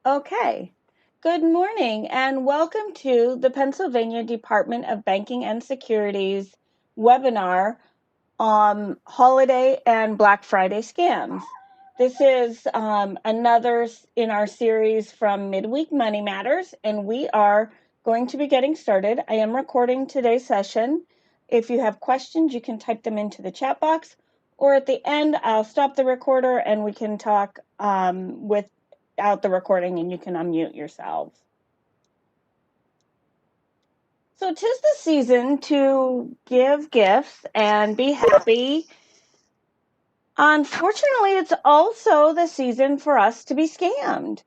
Okay. Good morning and welcome to the Pennsylvania Department of Banking and Securities webinar on holiday and Black Friday scams. This is another in our series from Midweek Money Matters, and we are going to be getting started. I am recording today's session. If you have questions, you can type them into the chat box, or at the end, I'll stop the recorder and we can talk without the recording and you can unmute yourselves. So 'tis the season to give gifts and be happy. Unfortunately, it's also the season for us to be scammed.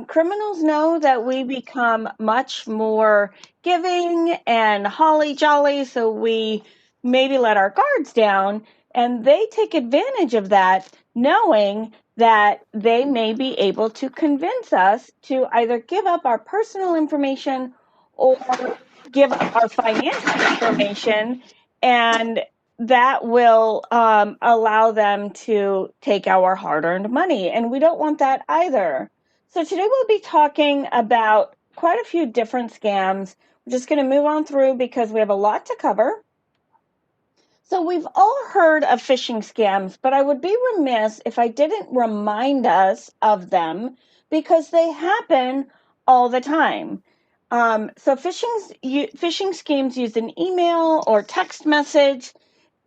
Criminals know that we become much more giving and holly jolly, so we maybe let our guards down, and they take advantage of that, knowing that they may be able to convince us to either give up our personal information or give up our financial information, and that will allow them to take our hard-earned money, and we don't want that either. So today we'll be talking about quite a few different scams. We're just going to move on through because we have a lot to cover. So we've all heard of phishing scams, but I would be remiss if I didn't remind us of them because they happen all the time. So phishing schemes use an email or text message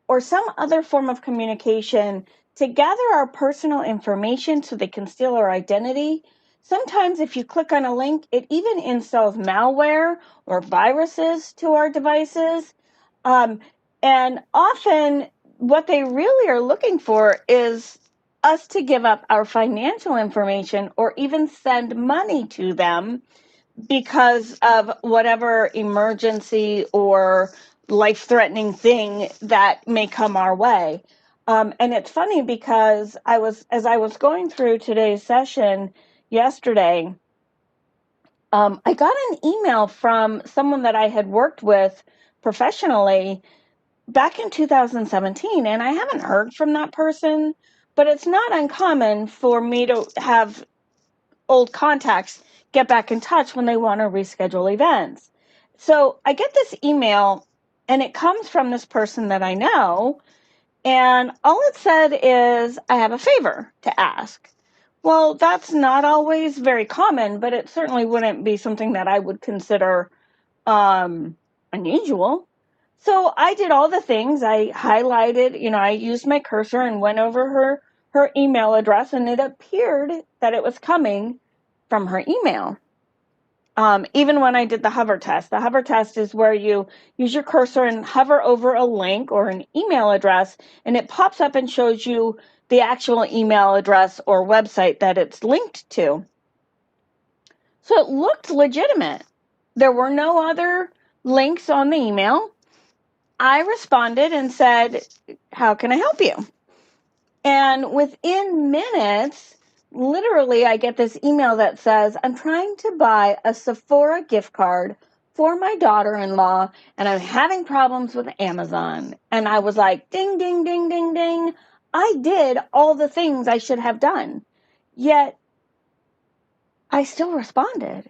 or some other form of communication to gather our personal information so they can steal our identity. Sometimes, if you click on a link, it even installs malware or viruses to our devices. Um, and often, what they really are looking for is us to give up our financial information or even send money to them because of whatever emergency or life-threatening thing that may come our way. And it's funny because as I was going through today's session yesterday, I got an email from someone that I had worked with professionally back in 2017, and I haven't heard from that person, but it's not uncommon for me to have old contacts get back in touch when they want to reschedule events. So I get this email and it comes from this person that I know. And all it said is, I have a favor to ask. Well, that's not always very common, but it certainly wouldn't be something that I would consider unusual. So I did all the things. I highlighted, I used my cursor and went over her email address, and it appeared that it was coming from her email. Even when I did the hover test is where you use your cursor and hover over a link or an email address, and it pops up and shows you the actual email address or website that it's linked to. So it looked legitimate. There were no other links on the email. I responded and said, how can I help you? And within minutes, literally, I get this email that says, I'm trying to buy a Sephora gift card for my daughter-in-law, and I'm having problems with Amazon. And I was like, ding, ding, ding, ding, ding. I did all the things I should have done. Yet, I still responded.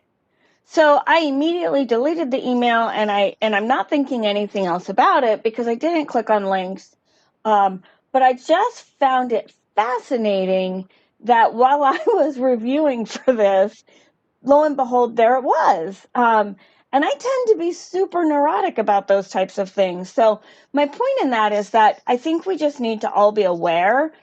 So I immediately deleted the email, and I'm not thinking anything else about it because I didn't click on links. But I just found it fascinating that while I was reviewing for this, lo and behold, there it was. And I tend to be super neurotic about those types of things. So my point in that is that I think we just need to all be aware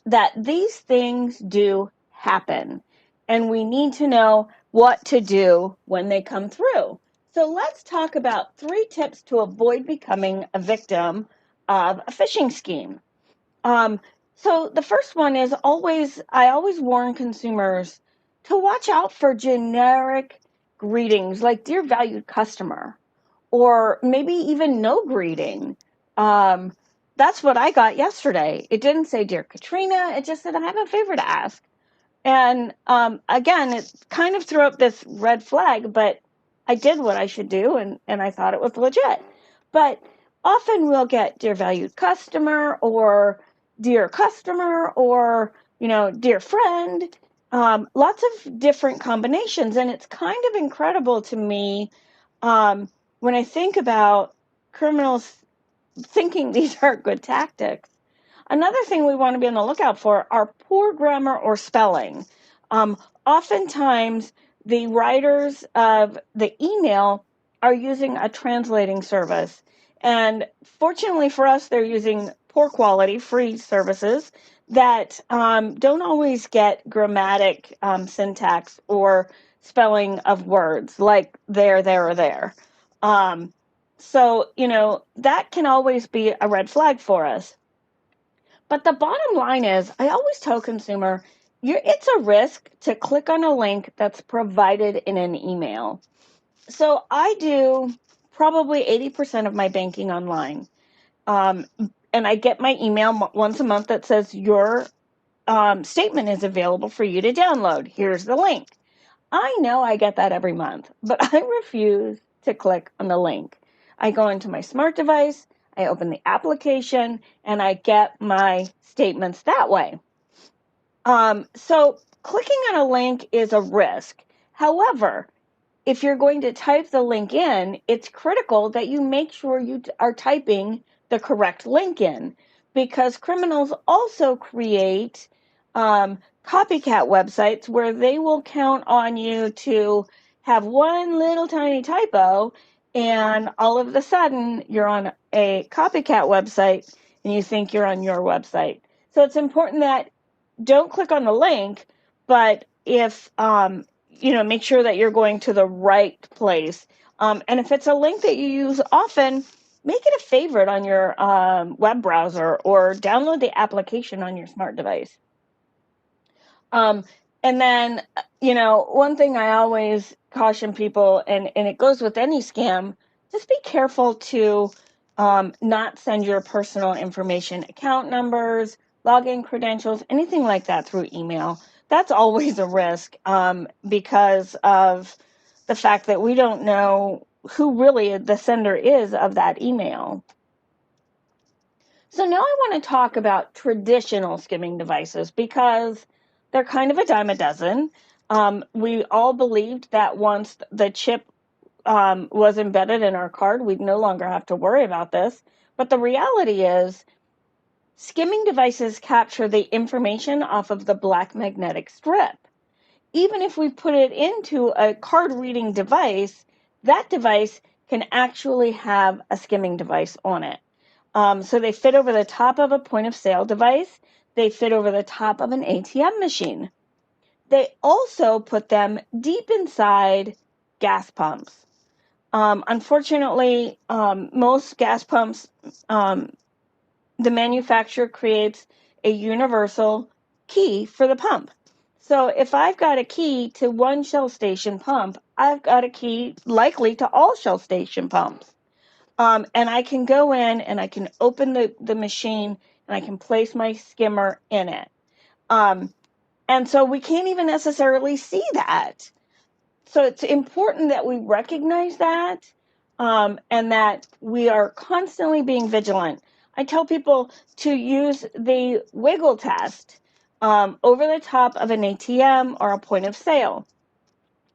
that these things do happen, and we need to know what to do when they come through. So let's talk about 3 tips to avoid becoming a victim of a phishing scheme. So the first one is I always warn consumers to watch out for generic greetings like "Dear valued customer," or maybe even no greeting. Um, that's what I got yesterday. It didn't say "Dear Katrina," it just said, "I have a favor to ask." And again, it kind of threw up this red flag, but I did what I should do, and I thought it was legit. But often we'll get "Dear valued customer," or "Dear customer," or, "Dear friend." lots of different combinations. And it's kind of incredible to me when I think about criminals thinking these are good tactics. Another thing we want to be on the lookout for are poor grammar or spelling. Oftentimes, the writers of the email are using a translating service. And fortunately for us, they're using poor quality, free services that don't always get grammatic syntax or spelling of words like there, or there. So, that can always be a red flag for us. But the bottom line is, I always tell consumer, it's a risk to click on a link that's provided in an email. So I do probably 80% of my banking online. And I get my email once a month that says your statement is available for you to download. Here's the link. I know I get that every month, but I refuse to click on the link. I go into my smart device, I open the application, and I get my statements that way. So clicking on a link is a risk. However, if you're going to type the link in, it's critical that you make sure you are typing the correct link in, because criminals also create copycat websites where they will count on you to have one little tiny typo, and all of a sudden you're on a copycat website and you think you're on your website. So it's important that don't click on the link, but if make sure that you're going to the right place. And if it's a link that you use often, make it a favorite on your web browser or download the application on your smart device. And then, one thing I always caution people, and it goes with any scam, just be careful to not send your personal information, account numbers, login credentials, anything like that through email. That's always a risk because of the fact that we don't know who really the sender is of that email. So now I want to talk about traditional skimming devices because they're kind of a dime a dozen. We all believed that once the chip was embedded in our card, we'd no longer have to worry about this. But the reality is, skimming devices capture the information off of the black magnetic strip. Even if we put it into a card reading device, that device can actually have a skimming device on it. So they fit over the top of a point of sale device. They fit over the top of an ATM machine. They also put them deep inside gas pumps. Unfortunately, most gas pumps, the manufacturer creates a universal key for the pump. So if I've got a key to one Shell station pump, I've got a key likely to all Shell station pumps. And I can go in and I can open the machine and I can place my skimmer in it. And so we can't even necessarily see that. So it's important that we recognize that and that we are constantly being vigilant. I tell people to use the wiggle test over the top of an ATM or a point of sale.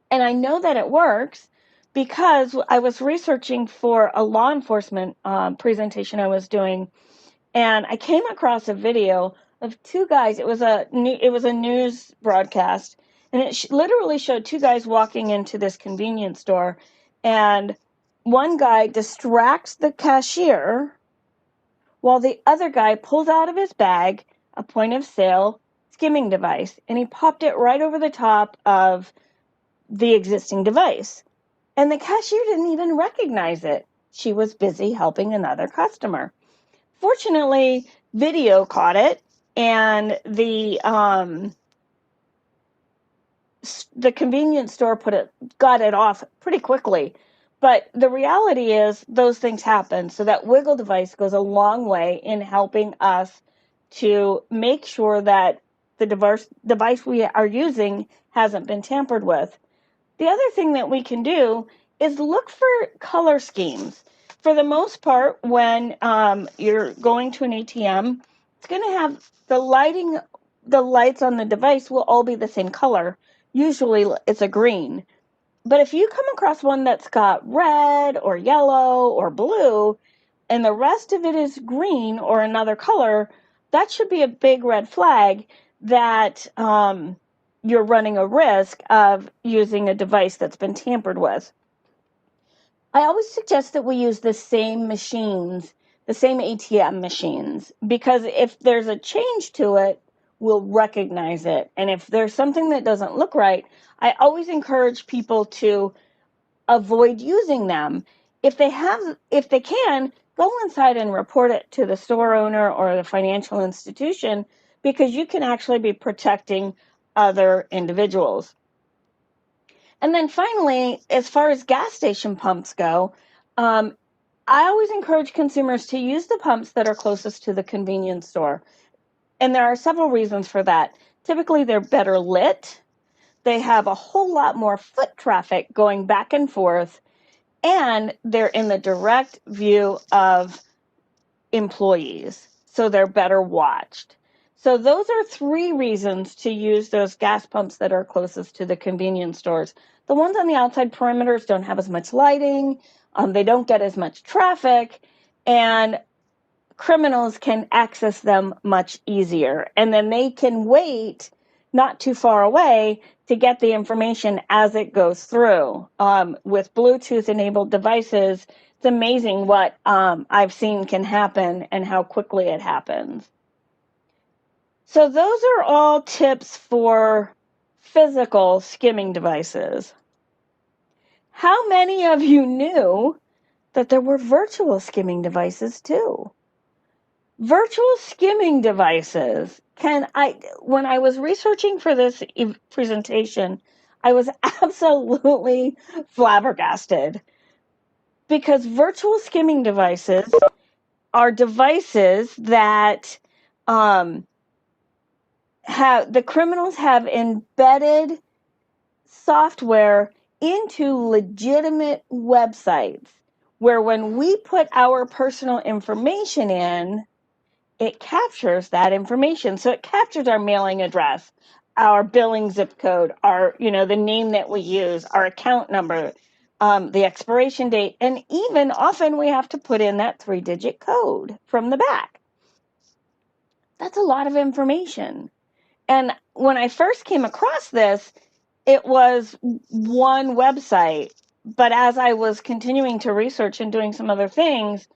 And I know that it works because I was researching for a law enforcement presentation I was doing, and I came across a video of two guys. It was a news broadcast, and it literally showed two guys walking into this convenience store, and one guy distracts the cashier while the other guy pulls out of his bag a point of sale skimming device, and he popped it right over the top of the existing device. And the cashier didn't even recognize it. She was busy helping another customer. Fortunately, video caught it, and the convenience store got it off pretty quickly. But the reality is those things happen. So that wiggle device goes a long way in helping us to make sure that the device we are using hasn't been tampered with. The other thing that we can do is look for color schemes. For the most part, when you're going to an ATM, it's going to have the lighting the lights on the device will all be the same color. Usually it's a green. But if you come across one that's got red or yellow or blue, and the rest of it is green or another color, that should be a big red flag that you're running a risk of using a device that's been tampered with. I always suggest that we use the same machines, the same ATM machines, because if there's a change to it, we'll recognize it. And if there's something that doesn't look right, I always encourage people to avoid using them. If they can, go inside and report it to the store owner or the financial institution, because you can actually be protecting other individuals. And then finally, as far as gas station pumps go, I always encourage consumers to use the pumps that are closest to the convenience store. And there are several reasons for that. Typically, they're better lit. They have a whole lot more foot traffic going back and forth, and they're in the direct view of employees, so they're better watched. So those are 3 reasons to use those gas pumps that are closest to the convenience stores. The ones on the outside perimeters don't have as much lighting, they don't get as much traffic, and criminals can access them much easier. And then they can wait not too far away to get the information as it goes through. With Bluetooth enabled devices, it's amazing what I've seen can happen and how quickly it happens. So those are all tips for physical skimming devices. How many of you knew that there were virtual skimming devices too? Virtual skimming devices when I was researching for this presentation, I was absolutely flabbergasted, because virtual skimming devices are devices that the criminals have embedded software into legitimate websites, where when we put our personal information in, it captures that information. So it captures our mailing address, our billing zip code, the name that we use, our account number, the expiration date, and even often we have to put in that 3-digit code from the back. That's a lot of information. And when I first came across this, it was one website. But as I was continuing to research and doing some other things,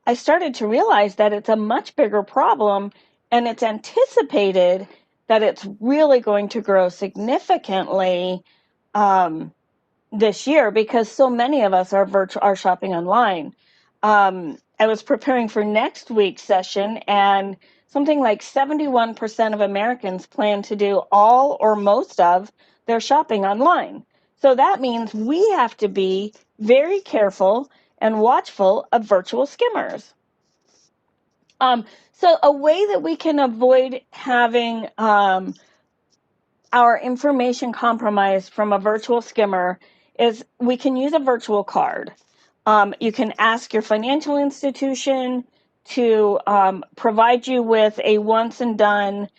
I started to realize that it's a much bigger problem, and it's anticipated that it's really going to grow significantly this year, because so many of us are shopping online. I was preparing for next week's session, and something like 71% of Americans plan to do all or most of their shopping online. So that means we have to be very careful and watchful of virtual skimmers. So a way that we can avoid having our information compromised from a virtual skimmer is we can use a virtual card. You can ask your financial institution to provide you with a once and done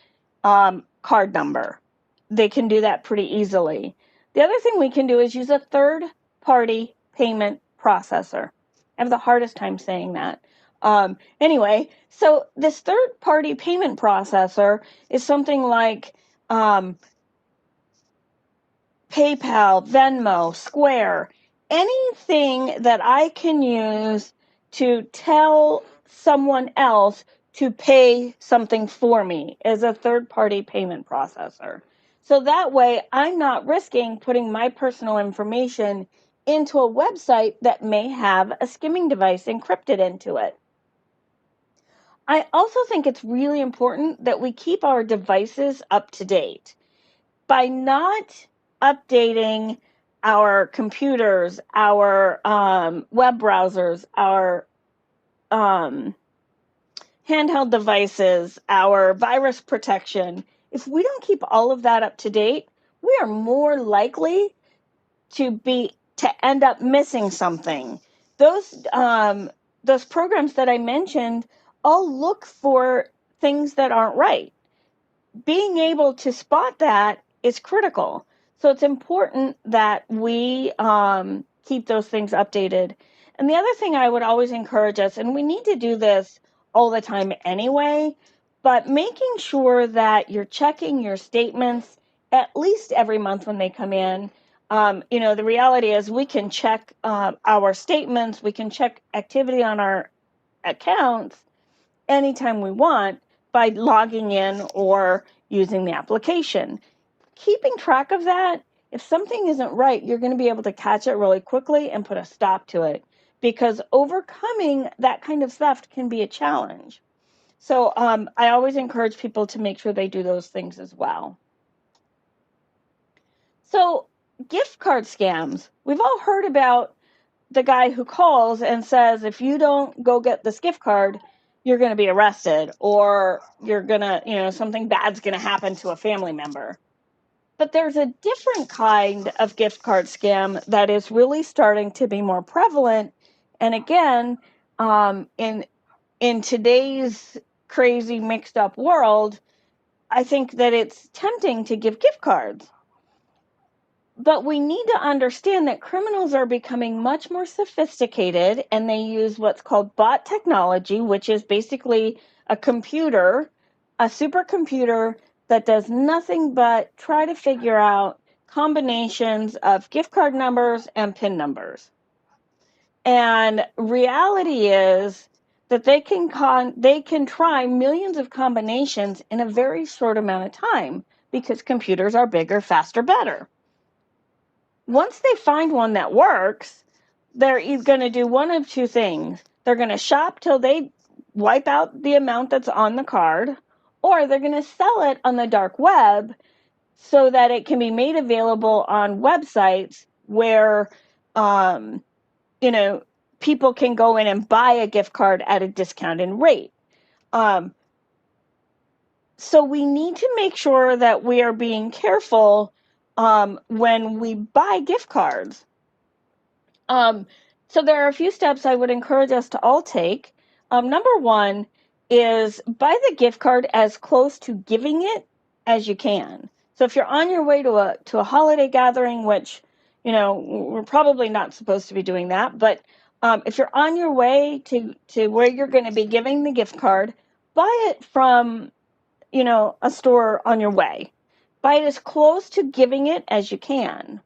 card number. They can do that pretty easily. The other thing we can do is use a third-party payment processor. I have the hardest time saying that. Anyway, so this third-party payment processor is something like PayPal, Venmo, Square, anything that I can use to tell someone else to pay something for me is a third-party payment processor. So that way, I'm not risking putting my personal information into a website that may have a skimming device encrypted into it. I also think it's really important that we keep our devices up to date. By not updating our computers, our web browsers, our handheld devices, our virus protection, if we don't keep all of that up to date, we are more likely to end up missing something. Those programs that I mentioned all look for things that aren't right. being able to spot that is critical. So it's important that we keep those things updated. And the other thing I would always encourage us, and we need to do this all the time anyway, but making sure that you're checking your statements at least every month when they come in. The reality is we can check our statements, we can check activity on our accounts anytime we want by logging in or using the application. Keeping track of that, if something isn't right, you're going to be able to catch it really quickly and put a stop to it, because overcoming that kind of theft can be a challenge. So I always encourage people to make sure they do those things as well. So gift card scams. We've all heard about the guy who calls and says, if you don't go get this gift card, you're going to be arrested, or you're going to, something bad's going to happen to a family member. But there's a different kind of gift card scam that is really starting to be more prevalent. And again, in today's crazy mixed up world, I think that it's tempting to give gift cards. But we need to understand that criminals are becoming much more sophisticated, and they use what's called bot technology, which is basically a computer, a supercomputer that does nothing but try to figure out combinations of gift card numbers and PIN numbers. And reality is that they can try millions of combinations in a very short amount of time, because computers are bigger, faster, better. Once they find one that works, they're going to do one of two things. They're going to shop till they wipe out the amount that's on the card, or they're going to sell it on the dark web so that it can be made available on websites where, people can go in and buy a gift card at a discounted rate. So we need to make sure that we are being careful when we buy gift cards. So there are a few steps I would encourage us to all take. Number one is buy the gift card as close to giving it as you can. So if you're on your way to a holiday gathering, which, we're probably not supposed to be doing that, but if you're on your way to where you're going to be giving the gift card, buy it from, a store on your way. Buy it as close to giving it as you can.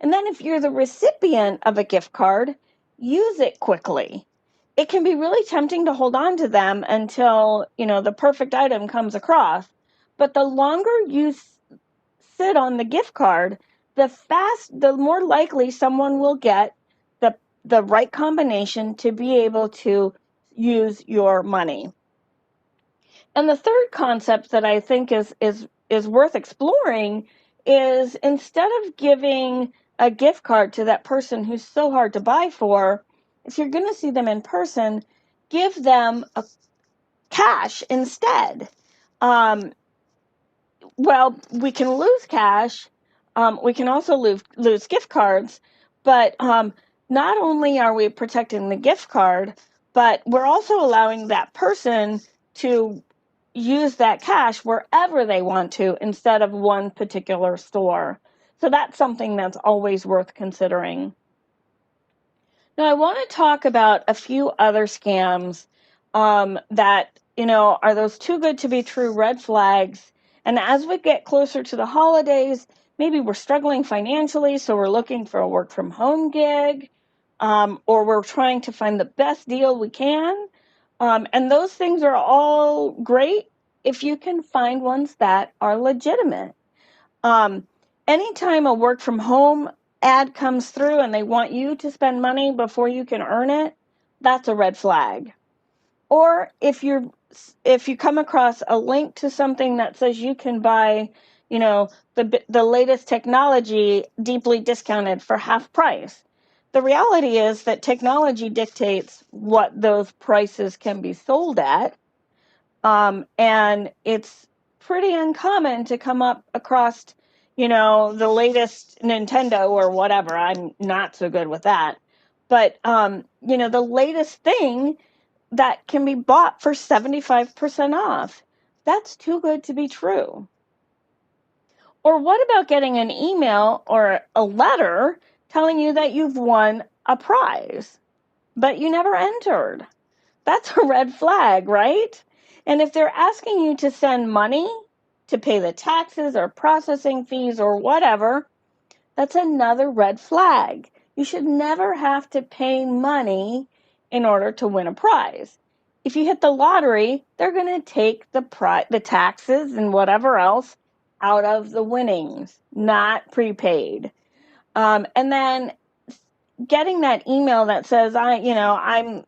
And then if you're the recipient of a gift card, use it quickly. It can be really tempting to hold on to them until, the perfect item comes across. But the longer you sit on the gift card, the more likely someone will get the right combination to be able to use your money. And the third concept that I think is worth exploring is, instead of giving a gift card to that person who's so hard to buy for, if you're going to see them in person, give them a cash instead. Well, we can lose cash. We can also lose gift cards. But not only are we protecting the gift card, but we're also allowing that person to use that cash wherever they want to, instead of one particular store. So that's something that's always worth considering. Now, I want to talk about a few other scams that, are those too good to be true red flags. And as we get closer to the holidays, maybe we're struggling financially, so we're looking for a work from home gig, or we're trying to find the best deal we can. And those things are all great if you can find ones that are legitimate. Anytime a work from home ad comes through and they want you to spend money before you can earn it, that's a red flag. Or if you come across a link to something that says you can buy, the latest technology deeply discounted for half price. The reality is that technology dictates what those prices can be sold at. And it's pretty uncommon to come up across, the latest Nintendo or whatever. I'm not so good with that. But, the latest thing that can be bought for 75% off. That's too good to be true. Or what about getting an email or a letter telling you that you've won a prize, but you never entered? That's a red flag, right? And if they're asking you to send money to pay the taxes or processing fees or whatever, that's another red flag. You should never have to pay money in order to win a prize. If you hit the lottery, they're going to take the taxes and whatever else out of the winnings, not prepaid. And then getting that email that says, I'm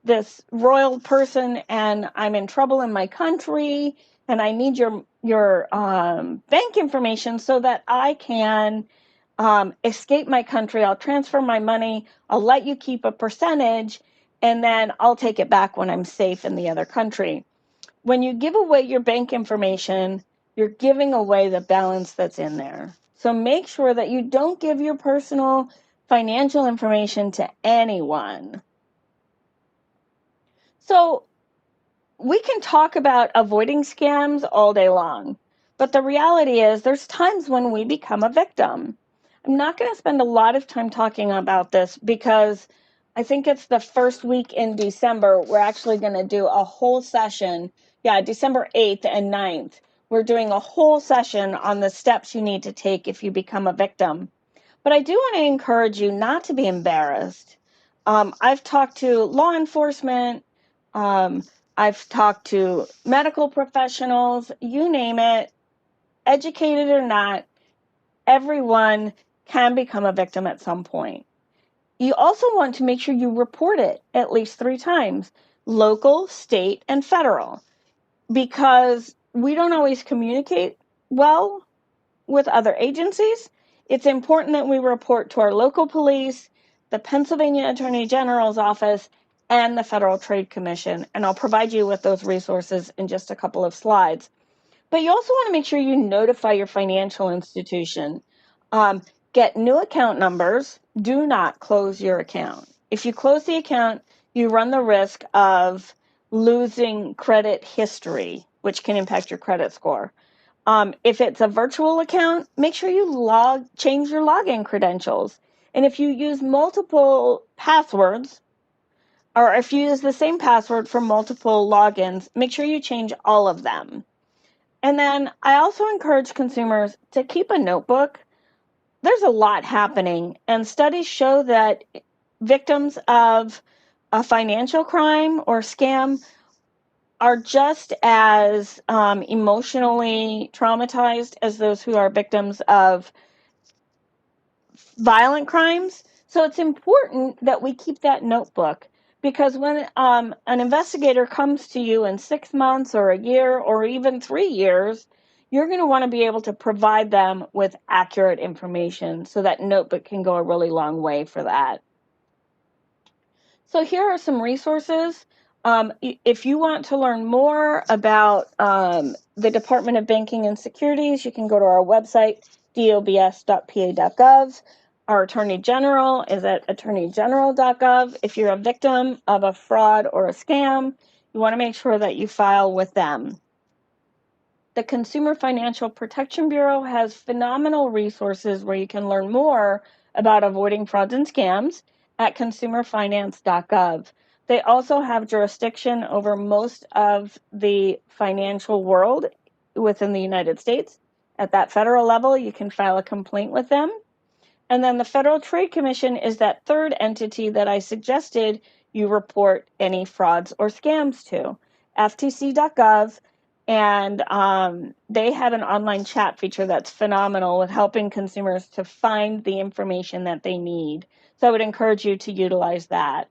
this royal person and I'm in trouble in my country and I need your bank information so that I can escape my country. I'll transfer my money. I'll let you keep a percentage and then I'll take it back when I'm safe in the other country. When you give away your bank information, you're giving away the balance that's in there. So make sure that you don't give your personal financial information to anyone. So we can talk about avoiding scams all day long, but the reality is there's times when we become a victim. I'm not going to spend a lot of time talking about this because I think it's the first week in December. We're actually going to do a whole session. Yeah, December 8th and 9th. We're doing a whole session on the steps you need to take if you become a victim. But I do want to encourage you not to be embarrassed. I've talked to law enforcement. Um, I've talked to medical professionals, you name it, educated or not, everyone can become a victim at some point. You also want to make sure you report it at least 3 times, local, state, and federal, because we don't always communicate well with other agencies. It's important that we report to our local police, the Pennsylvania Attorney General's office, and the Federal Trade Commission. And I'll provide you with those resources in just a couple of slides. But you also want to make sure you notify your financial institution. Get new account numbers. Do not close your account. If you close the account, you run the risk of losing credit history, which can impact your credit score. If it's a virtual account, make sure you change your login credentials. And if you use multiple passwords, or if you use the same password for multiple logins, make sure you change all of them. And then I also encourage consumers to keep a notebook. There's a lot happening, and studies show that victims of a financial crime or scam are just as emotionally traumatized as those who are victims of violent crimes. So it's important that we keep that notebook, because when an investigator comes to you in 6 months or a year or even 3 years, you're going to want to be able to provide them with accurate information. So that notebook can go a really long way for that. So here are some resources. If you want to learn more about the Department of Banking and Securities, you can go to our website, dobs.pa.gov. Our Attorney General is at attorneygeneral.gov. If you're a victim of a fraud or a scam, you want to make sure that you file with them. The Consumer Financial Protection Bureau has phenomenal resources where you can learn more about avoiding frauds and scams at consumerfinance.gov. They also have jurisdiction over most of the financial world within the United States. At that federal level, you can file a complaint with them. And then the Federal Trade Commission is that third entity that I suggested you report any frauds or scams to, ftc.gov. And they have an online chat feature that's phenomenal with helping consumers to find the information that they need. So I would encourage you to utilize that.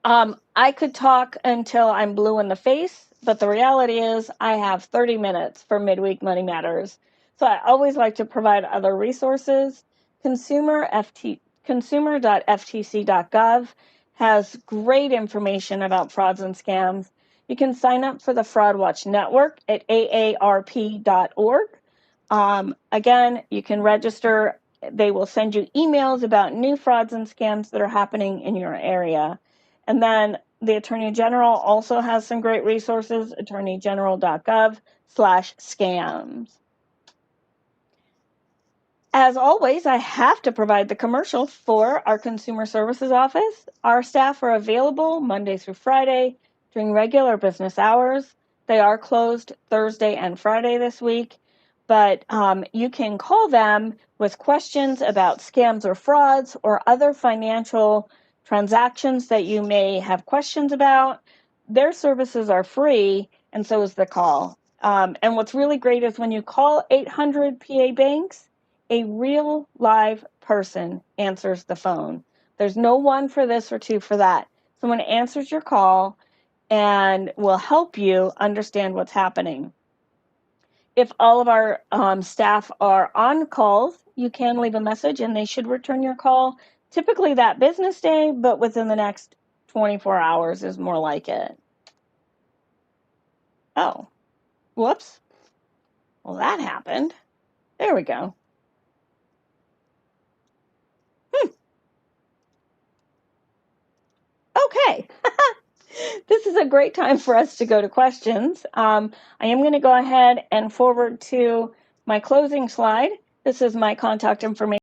I could talk until I'm blue in the face, but the reality is I have 30 minutes for Midweek Money Matters. So I always like to provide other resources. Consumer.ftc.gov has great information about frauds and scams. You can sign up for the Fraud Watch Network at aarp.org. Again, you can register. They will send you emails about new frauds and scams that are happening in your area. And then The Attorney General also has some great resources, attorneygeneral.gov/scams. As always, I have to provide the commercial for our Consumer Services Office. Our staff are available Monday through Friday during regular business hours. They are closed Thursday and Friday this week, but you can call them with questions about scams or frauds or other financial transactions that you may have questions about. Their services are free, and so is the call. And what's really great is when you call 800 PA Banks, a real live person answers the phone. There's no one for this or two for that. Someone answers your call and will help you understand what's happening. If all of our staff are on calls, you can leave a message and they should return your call typically that business day, but within the next 24 hours is more like it. Oh, whoops. Well, that happened. There we go. Okay. This is a great time for us to go to questions. I am going to go ahead and forward to my closing slide. This is my contact information.